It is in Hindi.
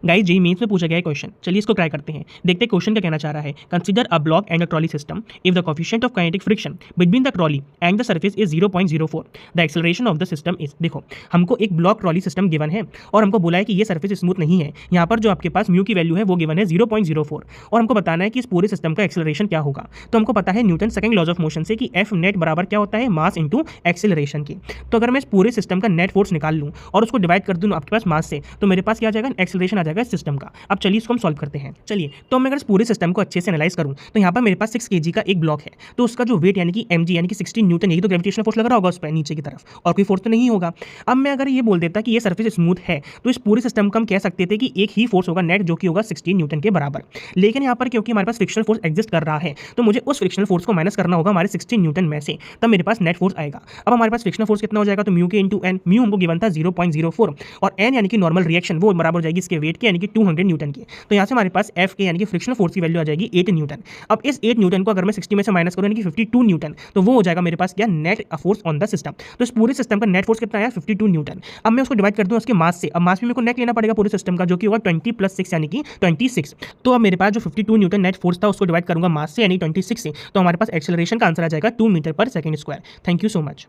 गाइस जेईई मेंस में पूछा गया है क्वेश्चन, चलिए इसको ट्राई करते हैं, देखते हैं क्वेश्चन क्या कहना चाह रहा है। Consider a block and a trolley system if the coefficient of kinetic friction between the trolley and the surface is 0.04, the acceleration of the system is. देखो हमको एक ब्लॉक ट्रॉली सिस्टम गिवन है और हमको बोला है कि ये सरफेस स्मूथ नहीं है। यहाँ पर जो आपके पास म्यू की वैल्यू है वो गिवन है 0.04 और हमको बताना है कि इस पूरे सिस्टम का एक्सेलरेशन क्या होगा। तो हमको पता है Newton second laws of motion से कि एफ नेट बराबर क्या होता है, मास इंटू एक्सेलरेशन की। तो अगर मैं इस पूरे सिस्टम का नेट फोर्स निकाल लूँ और उसको डिवाइड कर दूँ आपके पास मास से, तो मेरे पास क्या आ जाएगा, एक्सेलरेशन आ जाएगा इस सिस्टम का। अब चलिए इसको हम सॉल्व करते हैं। चलिए तो मैं अगर इस पूरे सिस्टम को अच्छे से एनालाइज करूँ तो यहाँ पर मेरे पास 6 kg का एक ब्लॉक है, तो उसका जो वेट यानी कि mg यानी कि 16 न्यूटन, यही तो ग्रेविटेशनल फोर्स लग रहा होगा उस पर नीचे की तरफ, और कोई फोर्स तो नहीं होगा। अब मैं अगर ये बोल देता कि ये सरफेस स्मूथ है तो इस पूरे सिस्टम को हम कह सकते थे कि एक ही फोर्स होगा नेट, जो कि होगा 16 न्यूटन के बराबर। लेकिन यहाँ पर क्योंकि हमारे पास फ्रिक्शनल फोर्स एग्जिस्ट कर रहा है तो मुझे उस फ्रिक्शनल फोर्स को माइनस करना होगा हमारे 16 न्यूटन में से, तब मेरे पास नेट फोर्स आएगा। अब हमारे पास फ्रिक्शनल फोर्स कितना हो जाएगा, तो म्यू के इंटू एन, म्यू हमको गिवन था 0.04 और एन यानी कि नॉर्मल रिएक्शन वो बराबर हो जाएगी इसके वेट के यानी कि 200 न्यूटन की। तो यहाँ से हमारे पास एफ के यानी कि फ्रिक्शनल फोर्स की वैल्यू आ जाएगी 8 न्यूटन। अब इस 8 न्यूटन को अगर मैं 60 में से माइनस करूँ यानी कि 52 न्यूटन, तो वो हो जाएगा मेरे पास क्या, net force on the system. तो इस पूरे सिस्टम का नेट फोर्स कितना आया, 52 न्यूटन। अब मैं उसको डिवाइड कर दूँ उसके मास से, अब मास में मेरे को नेट लेना पड़ेगा पूरे सिस्टम का, जो कि होगा 20 + 6 यानी कि 26। तो अब मेरे पास जो 52 न्यूटन नेट फोर्स था उसको डिवाइड करूंगा मास से यानी 26 से, तो हमारे पास एक्सेलरेशन का आंसर आ जाएगा 2 मीटर पर second square. Thank you so much.